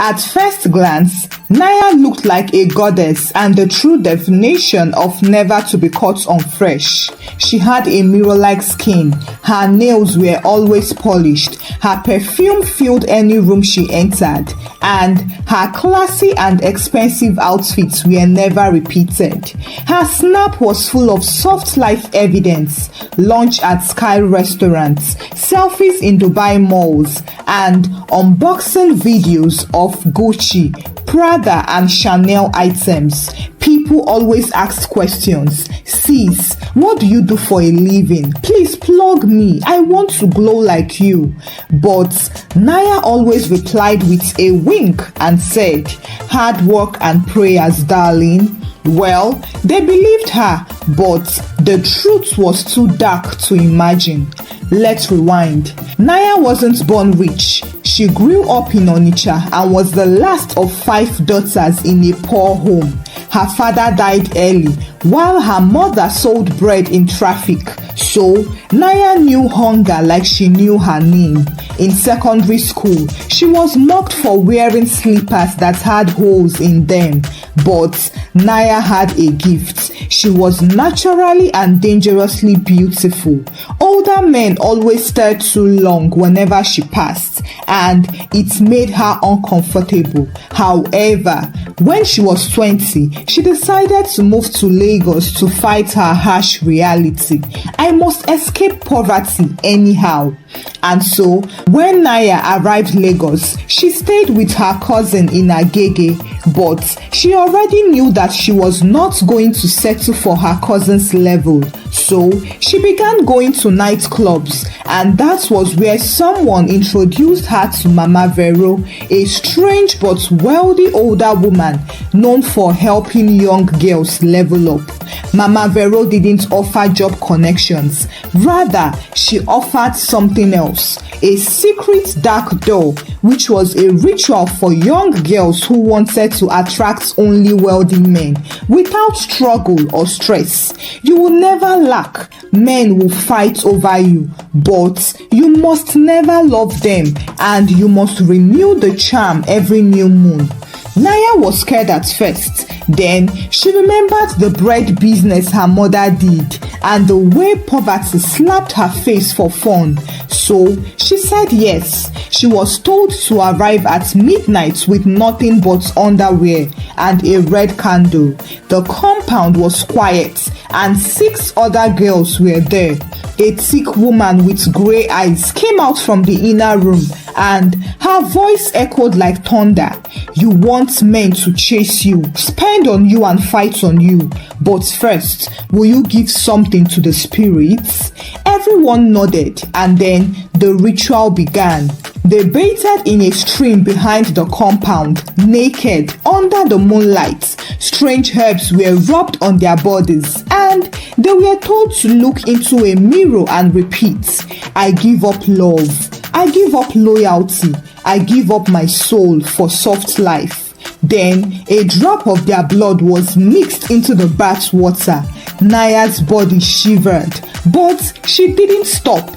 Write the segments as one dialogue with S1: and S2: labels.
S1: At first glance, Naya looked like a goddess and the true definition of never to be caught unfresh. She had a mirror-like skin, her nails were always polished, her perfume filled any room she entered, and her classy and expensive outfits were never repeated. Her snap was full of soft life evidence, lunch at Sky restaurants, selfies in Dubai malls, and unboxing videos of Gucci, Prada and Chanel items. People always asked questions. Sis, what do you do for a living? Please plug me. I want to glow like you. But Naya always replied with a wink and said, hard work and prayers, darling. Well, they believed her, but the truth was too dark to imagine. Let's rewind. Naya wasn't born rich. She grew up in Onitsha and was the last of 5 daughters in a poor home. Her father died early, while her mother sold bread in traffic. So, Naya knew hunger like she knew her name. In secondary school, she was mocked for wearing slippers that had holes in them. But Naya had a gift. She was naturally and dangerously beautiful. Older men always stared too long whenever she passed, and it made her uncomfortable. However, when she was 20, she decided to move to Lagos to fight her harsh reality. I must escape poverty anyhow. And so, when Naya arrived Lagos, she stayed with her cousin in Agege, but she already knew that she was not going to settle for her cousin's level. So, she began going to nightclubs, and that was where someone introduced her to Mama Vero, a strange but wealthy older woman known for helping young girls level up. Mama Vero didn't offer job connections. Rather, she offered something else, a secret dark door, which was a ritual for young girls who wanted to attract only wealthy men without struggle or stress. You will never lack. Men will fight over you, but you must never love them, and you must renew the charm every new moon. Naya was scared at first. Then she remembered the bread business her mother did and the way poverty slapped her face for fun. So she said yes. She was told to arrive at midnight with nothing but underwear and a red candle. The compound was quiet and 6 other girls were there. A thick woman with grey eyes came out from the inner room and her voice echoed like thunder. You want men to chase you, spend on you and fight on you. But first, will you give something to the spirits? Everyone nodded and then the ritual began. They bathed in a stream behind the compound, naked, under the moonlight. Strange herbs were rubbed on their bodies and they were told to look into a mirror and repeat, I give up love, I give up loyalty, I give up my soul for soft life. Then a drop of their blood was mixed into the bath water. Naya's body shivered, but she didn't stop.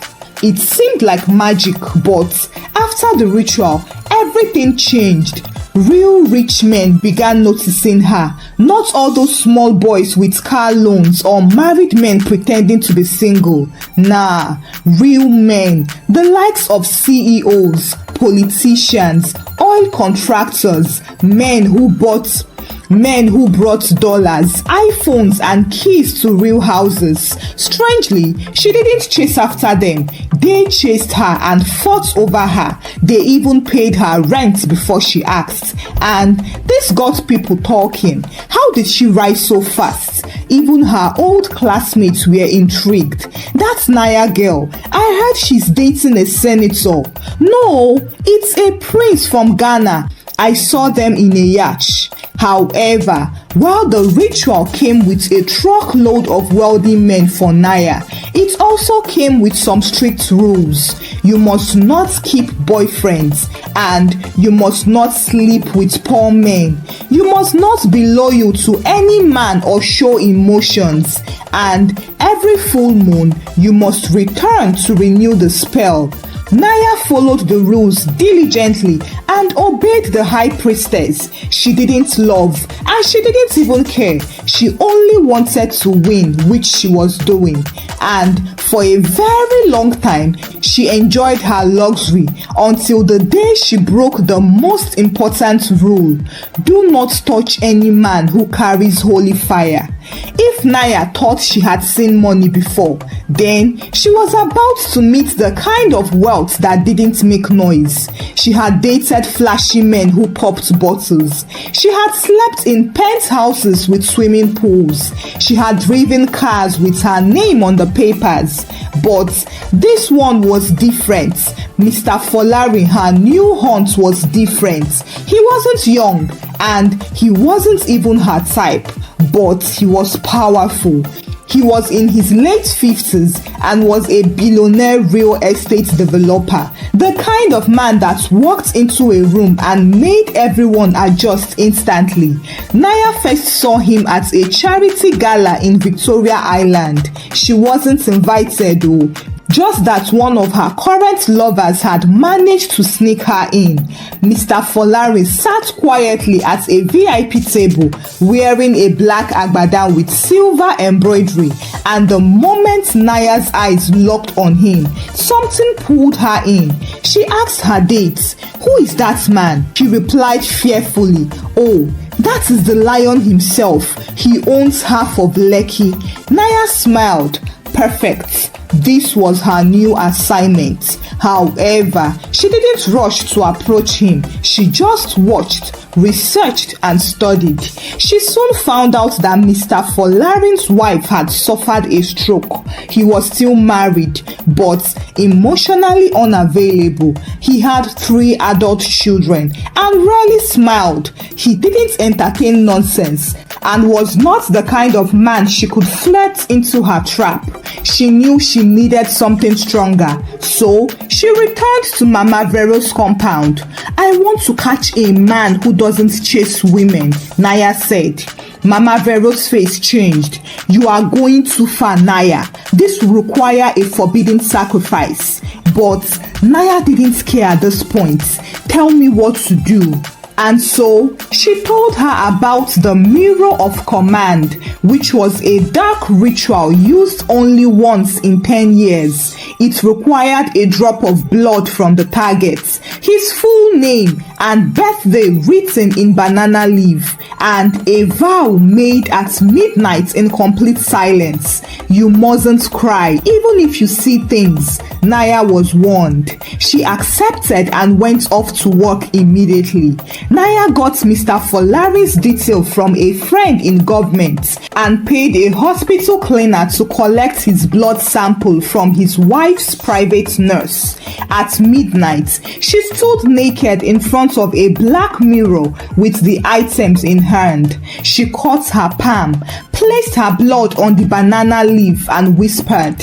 S1: It seemed like magic, but after the ritual, everything changed. Real rich men began noticing her, not all those small boys with car loans or married men pretending to be single. Nah, real men, the likes of CEOs, politicians, oil contractors, men who brought dollars, iPhones and keys to real houses. Strangely, she didn't chase after them. They chased her and fought over her. They even paid her rent before she asked. And this got people talking. How did she rise so fast? Even her old classmates were intrigued. That Naya girl, I heard she's dating a senator. No, it's a prince from Ghana. I saw them in a yacht. However, while the ritual came with a truckload of wealthy men for Naya, it also came with some strict rules. You must not keep boyfriends and you must not sleep with poor men. You must not be loyal to any man or show emotions. And every full moon, you must return to renew the spell. Naya followed the rules diligently and obeyed the high priestess. She didn't love and she didn't even care. She only wanted to win, which she was doing. And for a very long time, she enjoyed her luxury until the day she broke the most important rule. Do not touch any man who carries holy fire. If Naya thought she had seen money before, then she was about to meet the kind of wealth that didn't make noise. She had dated flashy men who popped bottles. She had slept in penthouses with swimming pools. She had driven cars with her name on the papers. But this one was different. Mr. Folari, her new haunt, was different. He wasn't young and he wasn't even her type, but he was powerful. He was in his late 50s and was a billionaire real estate developer. The kind of man that walked into a room and made everyone adjust instantly. Naya first saw him at a charity gala in Victoria Island. She wasn't invited though. Just that one of her current lovers had managed to sneak her in. Mr. Folari sat quietly at a VIP table wearing a black agbada with silver embroidery, and the moment Naya's eyes locked on him, something pulled her in. She asked her date, "Who is that man?" She replied fearfully, "Oh, that is the lion himself. He owns half of Lekki." Naya smiled. Perfect. This was her new assignment. However, she didn't rush to approach him. She just watched, researched and studied. She soon found out that Mr. Folari's wife had suffered a stroke. He was still married but emotionally unavailable. He had 3 adult children and rarely smiled. He didn't entertain nonsense and was not the kind of man she could flirt into her trap. She knew she needed something stronger, so she returned to Mama Vero's compound. "I want to catch a man who doesn't chase women," Naya said. Mama Vero's face changed. "You are going too far, Naya. This will require a forbidden sacrifice." But Naya didn't care at this point. "Tell me what to do." And so she told her about the Mirror of Command, which was a dark ritual used only once in 10 years. It required a drop of blood from the target, his full name and birthday written in banana leaf, and a vow made at midnight in complete silence. You mustn't cry, even if you see things. Naya was warned. She accepted and went off to work immediately. Naya got Mr. Folari's detail from a friend in government and paid a hospital cleaner to collect his blood sample from his wife's private nurse. At midnight, she stood naked in front of a black mirror with the items in hand. She cut her palm, placed her blood on the banana leaf and whispered,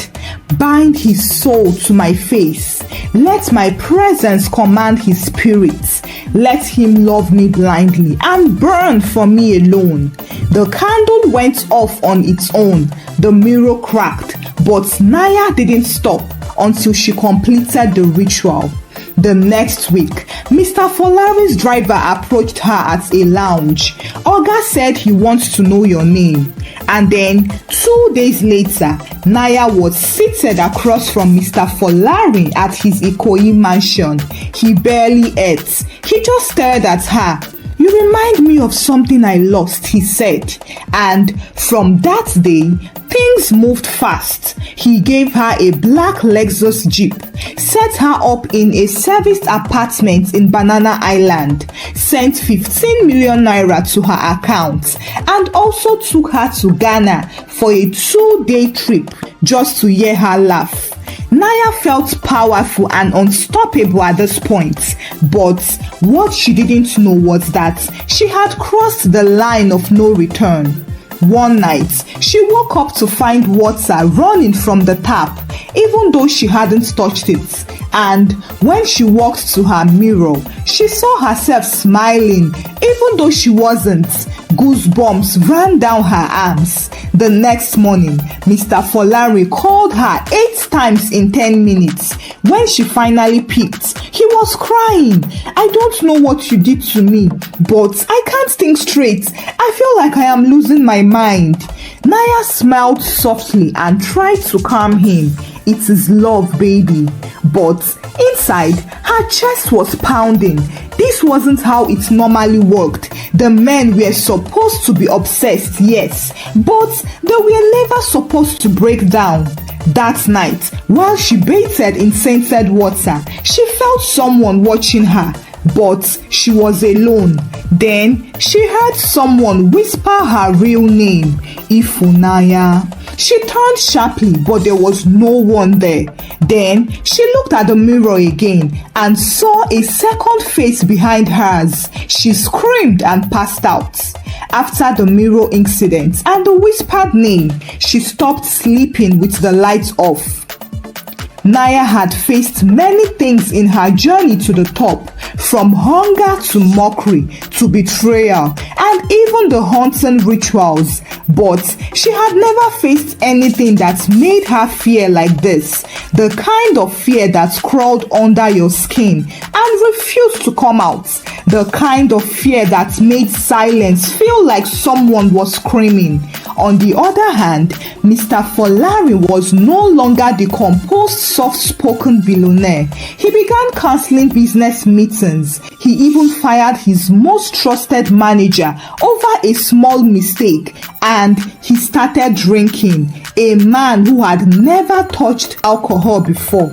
S1: "Bind his soul to my face. Let my presence command his spirit. Let him love me blindly and burn for me alone." The candle went off on its own. The mirror cracked, but Naya didn't stop until she completed the ritual. The next week, Mr. Folari's driver approached her at a lounge. Oga said he wants to know your name. And then 2 days later, Naya was seated across from Mr. Folari at his Ikoyi mansion. He barely ate. He just stared at her. "You remind me of something I lost," he said. And from that day, things moved fast. He gave her a black Lexus Jeep, set her up in a serviced apartment in Banana Island, sent 15 million naira to her account, and also took her to Ghana for a 2-day trip just to hear her laugh. Naya felt powerful and unstoppable at this point, but what she didn't know was that she had crossed the line of no return. One night, she woke up to find water running from the tap, even though she hadn't touched it. And when she walked to her mirror, she saw herself smiling, even though she wasn't. Goosebumps ran down her arms. The next morning, Mr. Folari called her 8 times in 10 minutes. When she finally picked, he was crying. "I don't know what you did to me, but I can't think straight. I feel like I am losing my mind." Naya smiled softly and tried to calm him. "It is love, baby." But inside, her chest was pounding. This wasn't how it normally worked. The men were supposed to be obsessed, yes, but they were never supposed to break down. That night, while she bathed in scented water, she felt someone watching her, but she was alone. Then she heard someone whisper her real name, Ifunanya. She turned sharply, but there was no one there. Then she looked at the mirror again and saw a second face behind hers. She screamed and passed out. After the mirror incident and the whispered name, she stopped sleeping with the lights off. Naya had faced many things in her journey to the top, from hunger to mockery to betrayal and even the haunting rituals. But she had never faced anything that made her fear like this, the kind of fear that crawled under your skin and refused to come out, the kind of fear that made silence feel like someone was screaming. On the other hand, Mr. Folari was no longer the composed, soft-spoken billionaire. He began cancelling business meetings. He even fired his most trusted manager over a small mistake, and he started drinking, a man who had never touched alcohol before.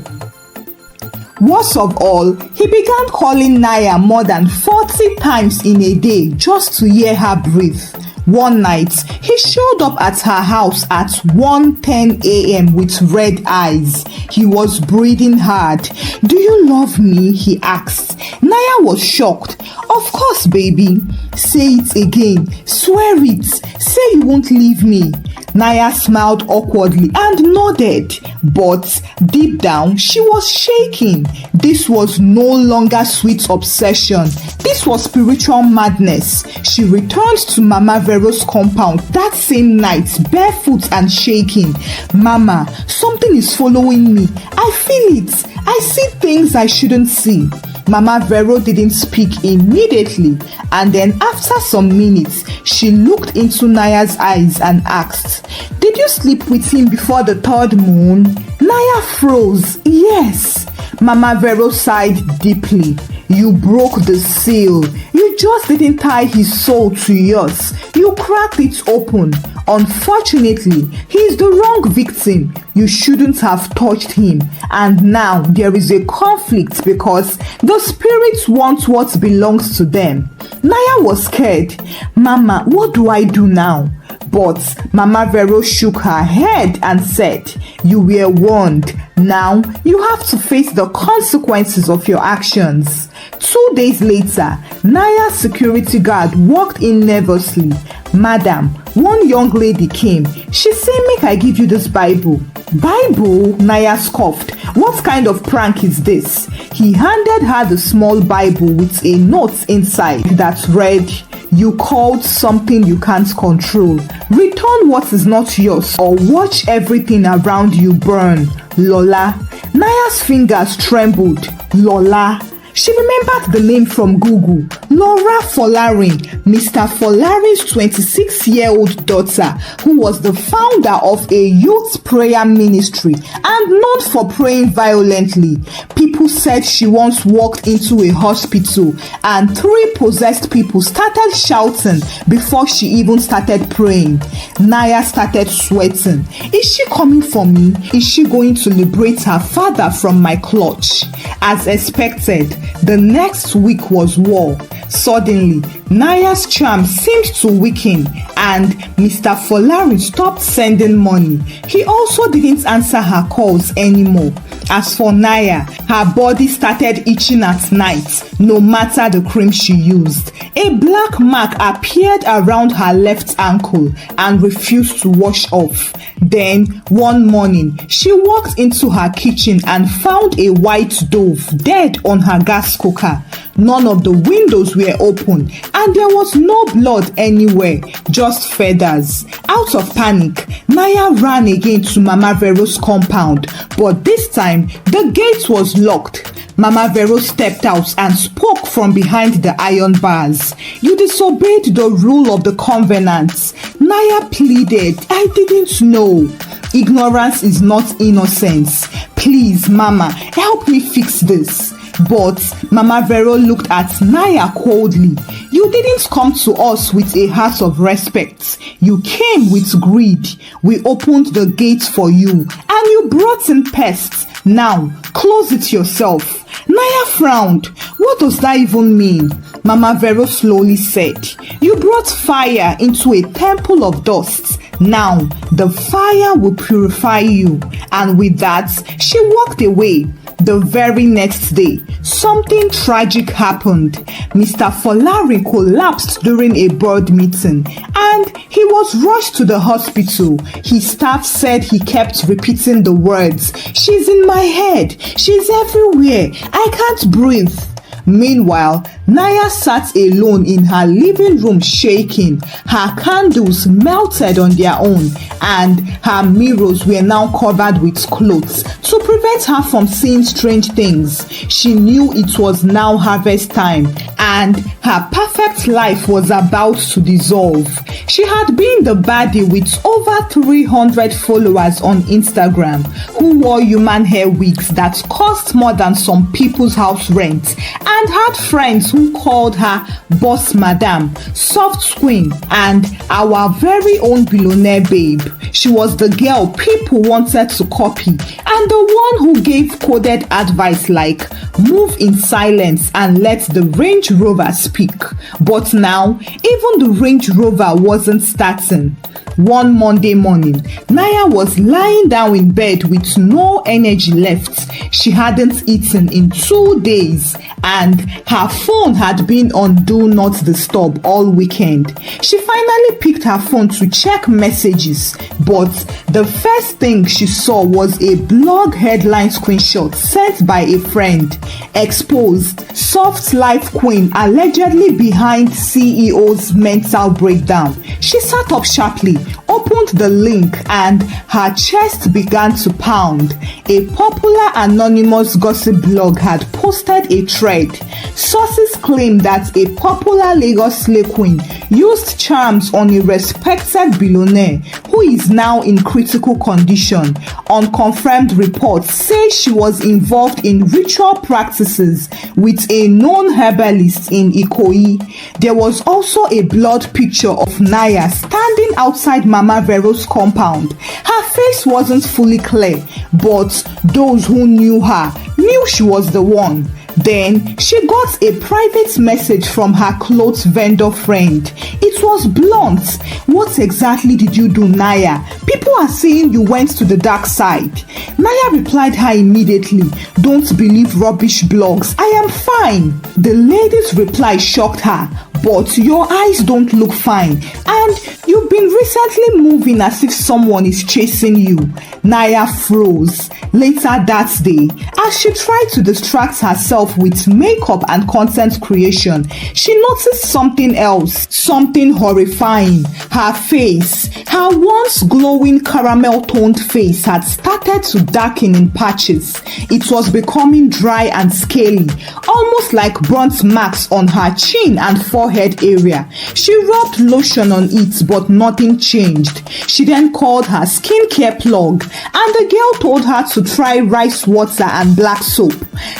S1: Worst of all, he began calling Naya more than 40 times in a day just to hear her breathe. One night, he showed up at her house at 1:10 a.m. with red eyes. He was breathing hard. "Do you love me?" he asked. Naya was shocked. "Of course, baby." "Say it again. Swear it. Say you won't leave me." Naya smiled awkwardly and nodded, but deep down she was shaking. This was no longer sweet obsession. This was spiritual madness. She returned to Mama Vero's compound that same night, barefoot and shaking. "Mama, something is following me. I feel it. I see things I shouldn't see." Mama Vero didn't speak immediately, and then after some minutes, she looked into Naya's eyes and asked, "Did you sleep with him before the 3rd moon?" Naya froze. "Yes." Mama Vero sighed deeply. "You broke the seal. You just didn't tie his soul to yours. You cracked it open. Unfortunately, he is the wrong victim. You shouldn't have touched him. And now there is a conflict because the spirits want what belongs to them." Naya was scared. "Mama, what do I do now?" But Mama Vero shook her head and said, "You were warned. Now you have to face the consequences of your actions." 2 days later, Naya's security guard walked in nervously. "Madam, one young lady came. She said, 'Make I give you this Bible.'" "Bible?" Naya scoffed. "What kind of prank is this?" He handed her the small Bible with a note inside that read, "You called something you can't control. Return what is not yours or watch everything around you burn. Lola." Naya's fingers trembled. Lola. She remembered the name from Google. Laura Folari, Mr. Folari's 26-year-old daughter, who was the founder of a youth prayer ministry and known for praying violently. People said she once walked into a hospital and 3 possessed people started shouting before she even started praying. Naya started sweating. Is she coming for me? Is she going to liberate her father from my clutch? As expected, the next week was war. Suddenly, Naya's charm seemed to weaken and Mr. Folari stopped sending money. He also didn't answer her calls anymore. As for Naya, her body started itching at night, no matter the cream she used. A black mark appeared around her left ankle and refused to wash off. Then, one morning, she walked into her kitchen and found a white dove dead on her gas cooker. None of the windows were open and there was no blood anywhere, just feathers. Out of panic, Naya ran again to Mama Vero's compound, but this time the gate was locked. Mama Vero stepped out and spoke from behind the iron bars. "You disobeyed the rule of the covenant." Naya pleaded, "I didn't know." "Ignorance is not innocence. Please, Mama, help me fix this." But Mama Vero looked at Naya coldly. "You didn't come to us with a heart of respect. You came with greed. We opened the gate for you and you brought in pests. Now, close it yourself." Naya frowned. "What does that even mean?" Mama Vero slowly said, "You brought fire into a temple of dust. Now, the fire will purify you." And with that, she walked away. The very next day, something tragic happened. Mr. Folklore collapsed during a board meeting and he was rushed to the hospital. His staff said he kept repeating the words, "She's in my head, she's everywhere, I can't breathe." Meanwhile, Naya sat alone in her living room shaking. Her candles melted on their own and her mirrors were now covered with clothes to prevent her from seeing strange things. She knew it was now harvest time and her perfect life was about to dissolve. She had been the baddie with over 300 followers on Instagram who wore human hair wigs that cost more than some people's house rent and had friends who called her Boss Madam, Soft Queen, and our very own billionaire babe. She was the girl people wanted to copy and the one who gave coded advice like move in silence and let the Range Rover speak. But now, even the Range Rover wasn't starting. One Monday morning, Naya was lying down in bed with no energy left. She hadn't eaten in 2 days and her phone had been on Do Not Disturb all weekend. She finally picked her phone to check messages, but the first thing she saw was a blog headline screenshot sent by a friend. Exposed, Soft Life Queen allegedly behind CEO's mental breakdown. She sat up sharply, opened the link and her chest began to pound. A popular anonymous gossip blog had posted a thread. Sources claim that a popular Lagos slay queen used charms on a respected billionaire who is now in critical condition. Unconfirmed reports say she was involved in ritual practices with a known herbalist in Ikoyi. There was also a blood picture of Naya standing outside Mama Vero's compound. Her face wasn't fully clear, but those who knew her knew she was the one. Then she got a private message from her clothes vendor friend. It was blunt. "What exactly did you do, Naya? People are saying you went to the dark side." Naya replied her immediately, "Don't believe rubbish blogs. I am fine." The lady's reply shocked her. "But your eyes don't look fine and you've been recently moving as if someone is chasing you." Naya froze. Later that day, as she tried to distract herself with makeup and content creation, she noticed something else, something horrifying. Her face, her once glowing caramel-toned face had started to darken in patches. It was becoming dry and scaly, almost like burnt marks on her chin and forehead area. She rubbed lotion on it, but nothing changed. She then called her skincare plug, and the girl told her to try rice water and black soap.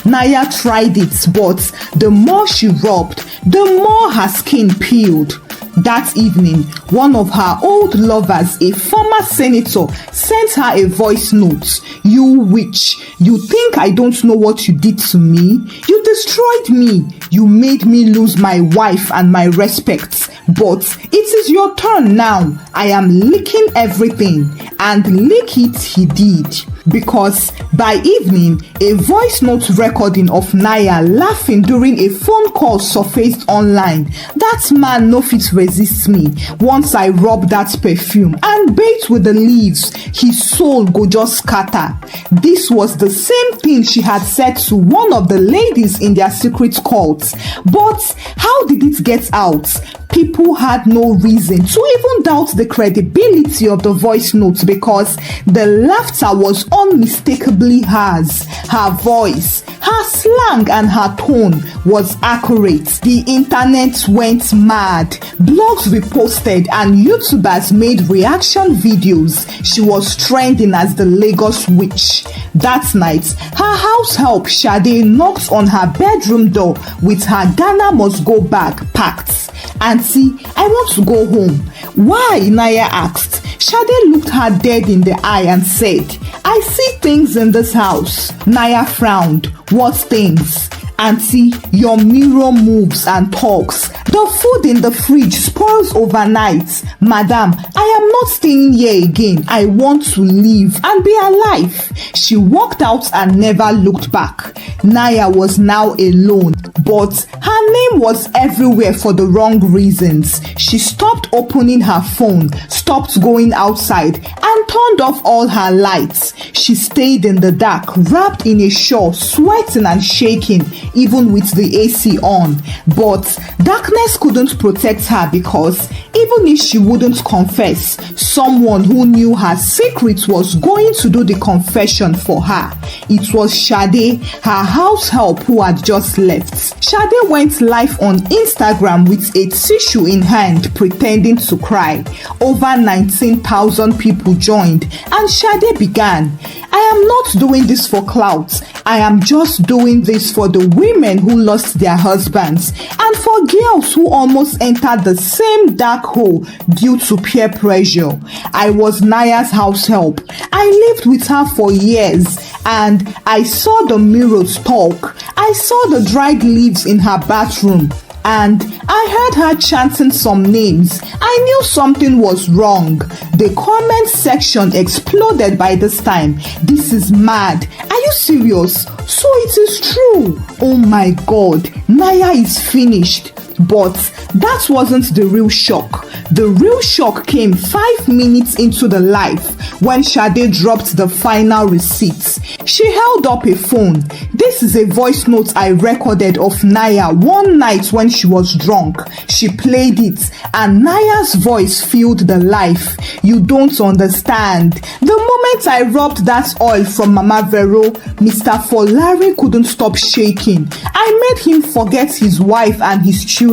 S1: Naya tried it, but the more she rubbed, the more her skin peeled. That evening, one of her old lovers, a former senator, sent her a voice note. "You witch, you think I don't know what you did to me? You destroyed me. You made me lose my wife and my respect. But it is your turn now. I am licking everything." And lick it he did. because by evening, a voice note recording of Naya laughing during a phone call surfaced online. "That man no fit resist me. Once I rub that perfume and bathe with the leaves, his soul go just scatter." This was the same thing she had said to one of the ladies in their secret cult. But how did it get out? People had no reason to even doubt the credibility of the voice notes because the laughter was unmistakably hers. Her voice, her slang, and her tone was accurate. The internet went mad. Blogs reposted and YouTubers made reaction videos. She was trending as the Lagos witch. That night, her house help Sade knocked on her bedroom door with her Ghana must go bag packed. "Auntie, I want to go home." "Why?" Naya asked. Sade looked her dead in the eye and said, "I see things in this house." Naya frowned. "What things?" "Auntie, your mirror moves and talks. The food in the fridge spoils overnight. Madam, I am not staying here again. I want to live and be alive." She walked out and never looked back. Naya was now alone, but her name was everywhere for the wrong reasons. She stopped opening her phone, stopped going outside, and turned off all her lights. She stayed in the dark, wrapped in a shawl, sweating and shaking, even with the AC on. But darkness couldn't protect her because even if she wouldn't confess, someone who knew her secret was going to do the confession for her. It was Sade, her house help, who had just left. Sade went live on Instagram with a tissue in hand, pretending to cry. Over 19,000 people joined, and Sade began, "I am not doing this for clout. I am just doing this for the women who lost their husbands and for girls who almost entered the same dark hole due to peer pressure. I was Naya's house help. I lived with her for years and I saw the mirrors talk. I saw the dried leaves in her bathroom. And I heard her chanting some names. I knew something was wrong." The comment section exploded by this time. "This is mad. Are you serious? So it is true. Oh my God, Naya is finished." But that wasn't the real shock. The real shock came 5 minutes into the live when Sade dropped the final receipts. She held up a phone. "This is a voice note I recorded of Naya one night when she was drunk." She played it and Naya's voice filled the live. "You don't understand. The moment I rubbed that oil from Mama Vero, Mr. Folklore couldn't stop shaking. I made him forget his wife and his children.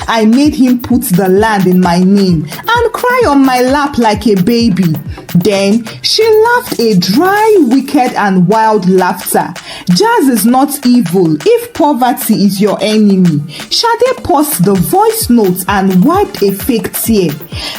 S1: I made him put the land in my name and cry on my lap like a baby." Then she laughed a dry, wicked and wild laughter. Jazz is not evil if poverty is your enemy. Sade paused the voice note and wiped a fake tear.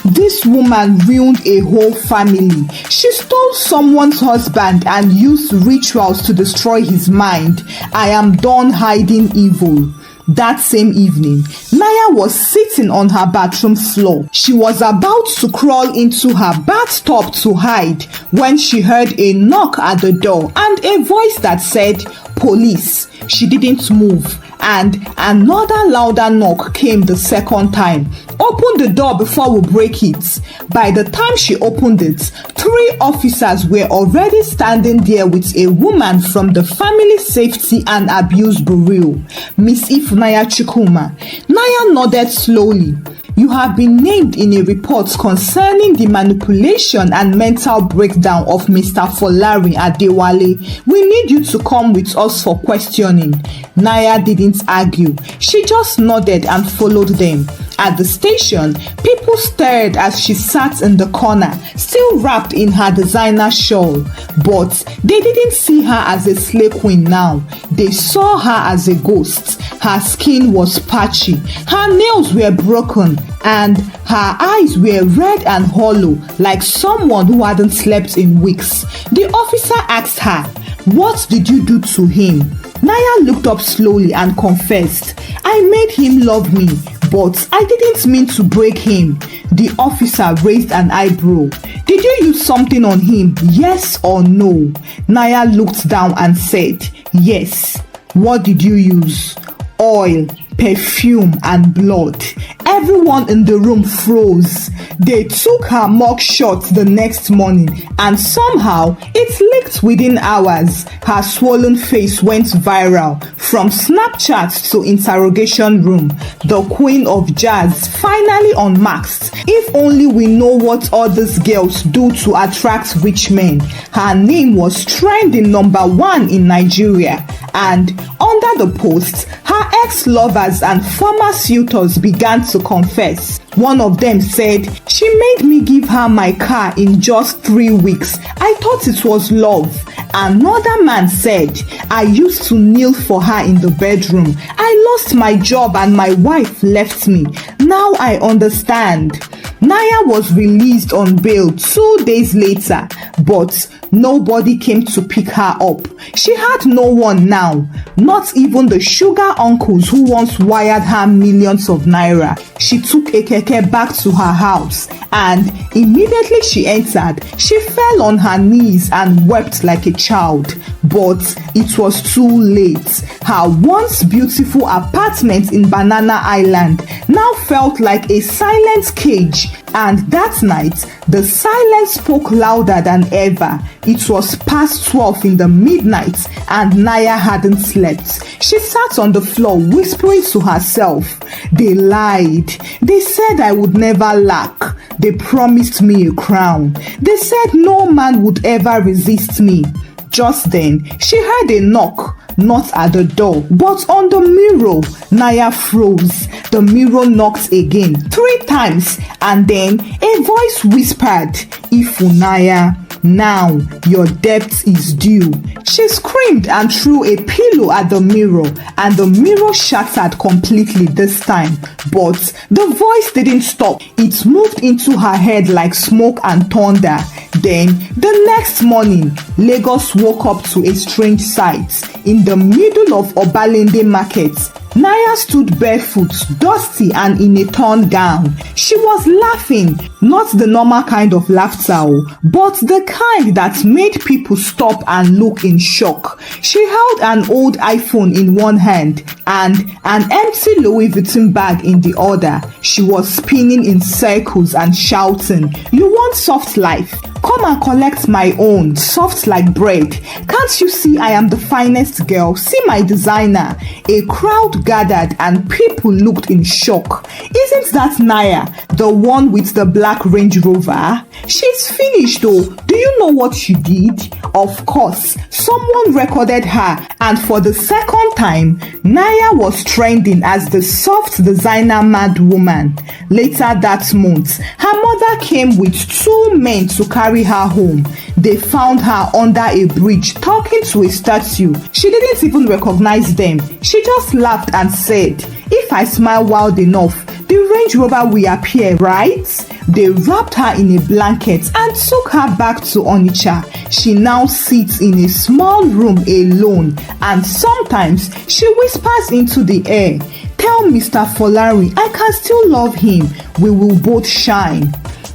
S1: This woman ruined a whole family. She stole someone's husband and used rituals to destroy his mind. I am done hiding evil. That same evening, Naya was sitting on her bathroom floor. She was about to crawl into her bathtub to hide when she heard a knock at the door and a voice that said, "Police." She didn't move, and another louder knock came the second time. "Open the door before we break it." By the time she opened it, 3 officers were already standing there with a woman from the Family Safety and Abuse Bureau, Miss Ifnaya Chukuma. Naya nodded slowly. "You have been named in a report concerning the manipulation and mental breakdown of Mr. Folari Adewale. We need you to come with us for questioning." Naya didn't argue. She just nodded and followed them. At the station, people stared as she sat in the corner, still wrapped in her designer shawl. But they didn't see her as a slay queen now. They saw her as a ghost. Her skin was patchy, her nails were broken, and her eyes were red and hollow, like someone who hadn't slept in weeks. The officer asked her, "What did you do to him?" Naya looked up slowly and confessed, "I made him love me, but I didn't mean to break him. The officer raised an eyebrow. Did you use something on him, yes or no? Naya looked down and said, yes. What did you use? Oil, perfume, and blood. Everyone in the room froze. They took her mug shot the next morning, and somehow it leaked within hours. Her swollen face went viral from Snapchat to interrogation room. The queen of jazz finally unmasked. If only we know what all these girls do to attract rich men. Her name was trending #1 in Nigeria, and under the post, her ex-lovers and former suitors began to confess. One of them said, she made me give her my car in just 3 weeks. I thought it was love. Another man said, I used to kneel for her in the bedroom. I lost my job and my wife left me. Now I understand. Naya was released on bail 2 days later, but nobody came to pick her up. She had no one now, not even the sugar uncles who once wired her millions of naira. She took a keke back to her house, and immediately she entered, she fell on her knees and wept like a child. But it was too late. Her once beautiful apartment in Banana Island now felt like a silent cage, and that night the silence spoke louder than ever. It was past 12 in the midnight, and Naya hadn't slept. She sat on the floor whispering to herself. They lied. They said I would never lack. They promised me a crown. They said no man would ever resist me. Just then, she heard a knock, not at the door, but on the mirror. Naya froze. The mirror knocked again, 3 times, and then a voice whispered, Ifunaya, now your debt is due. She screamed and threw a pillow at the mirror, and the mirror shattered completely this time. But the voice didn't stop. It moved into her head like smoke and thunder. Then, the next morning, Lagos woke up to a strange sight. In the middle of Obalende market, Naya stood barefoot, dusty, and in a torn gown. She was laughing, not the normal kind of laughter, but the kind that made people stop and look in shock. She held an old iPhone in one hand and an empty Louis Vuitton bag in the other. She was spinning in circles and shouting, "You want soft life? Come and collect my own, soft like bread. Can't you see I am the finest girl? See my designer." A crowd gathered and people looked in shock. Isn't that Naya, the one with the black Range Rover? She's finished though. Do you know what she did? Of course, someone recorded her, and for the second time, Naya was trending as the soft designer mad woman. Later that month, her mother came with 2 men to carry her home. They found her under a bridge talking to a statue. She didn't even recognize them. She just laughed and said, "If I smile wild enough, the Range Rover will appear, right?" They wrapped her in a blanket and took her back to Onitsha. She now sits in a small room alone, and sometimes she whispers into the air, "Tell Mr. Folari I can still love him. We will both shine."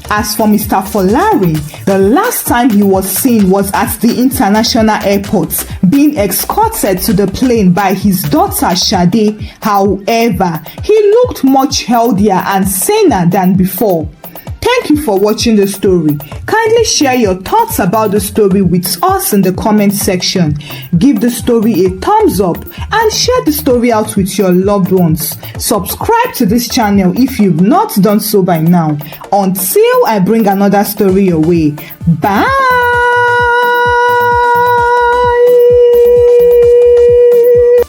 S1: As for Mr. Folari, the last time he was seen was at the international airport, being escorted to the plane by his daughter Shade. However, he looked much healthier and saner than before. Thank you for watching the story. Kindly share your thoughts about the story with us in the comment section. Give the story a thumbs up and share the story out with your loved ones. Subscribe to this channel if you've not done so by now. Until I bring another story your way. Bye!